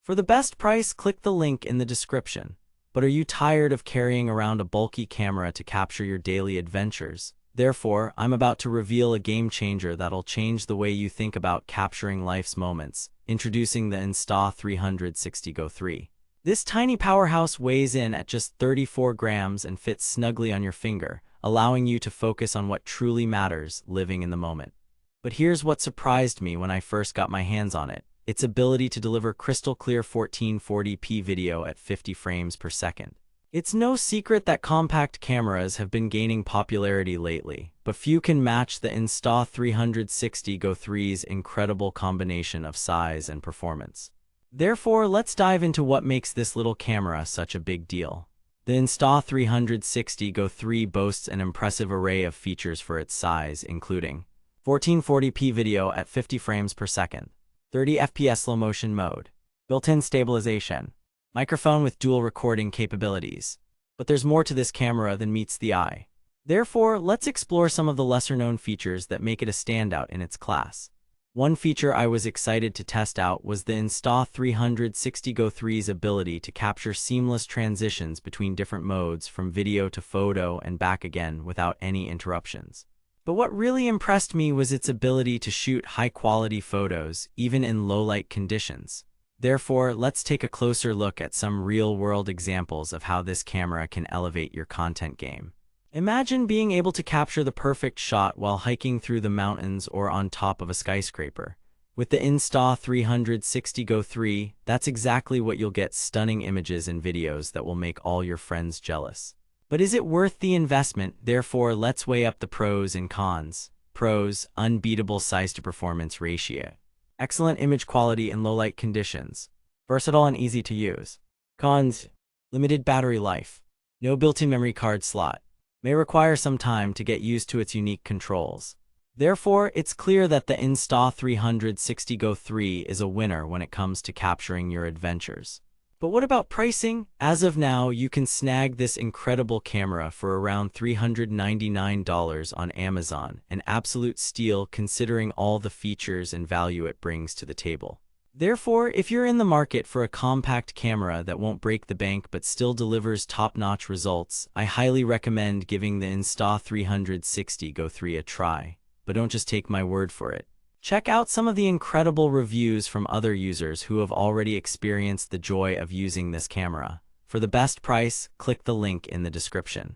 For the best price, click the link in the description. But are you tired of carrying around a bulky camera to capture your daily adventures? Therefore, I'm about to reveal a game changer that'll change the way you think about capturing life's moments. Introducing the Insta360 Go 3. This tiny powerhouse weighs in at just 34 grams and fits snugly on your finger, allowing you to focus on what truly matters, living in the moment. But here's what surprised me when I first got my hands on it: its ability to deliver crystal clear 1440p video at 50 frames per second. It's no secret that compact cameras have been gaining popularity lately, but few can match the Insta360 Go 3's incredible combination of size and performance. Therefore, let's dive into what makes this little camera such a big deal. The Insta360 Go 3 boasts an impressive array of features for its size, including 1440p video at 50 frames per second, 30 FPS slow motion mode, built-in stabilization, microphone with dual recording capabilities. But there's more to this camera than meets the eye. Therefore, let's explore some of the lesser-known features that make it a standout in its class. One feature I was excited to test out was the Insta360 Go 3's ability to capture seamless transitions between different modes, from video to photo and back again, without any interruptions. But what really impressed me was its ability to shoot high-quality photos, even in low-light conditions. Therefore, let's take a closer look at some real-world examples of how this camera can elevate your content game. Imagine being able to capture the perfect shot while hiking through the mountains or on top of a skyscraper. With the Insta360 Go 3, that's exactly what you'll get: stunning images and videos that will make all your friends jealous. But is it worth the investment? Therefore, let's weigh up the pros and cons. Pros: unbeatable size-to-performance ratio, excellent image quality in low-light conditions, versatile and easy to use. Cons: limited battery life, no built-in memory card slot, may require some time to get used to its unique controls. Therefore, it's clear that the Insta360 Go 3 is a winner when it comes to capturing your adventures. But what about pricing? As of now, you can snag this incredible camera for around $399 on Amazon, an absolute steal considering all the features and value it brings to the table. Therefore, if you're in the market for a compact camera that won't break the bank but still delivers top-notch results, I highly recommend giving the Insta360 Go 3 a try. But don't just take my word for it. Check out some of the incredible reviews from other users who have already experienced the joy of using this camera. For the best price, click the link in the description.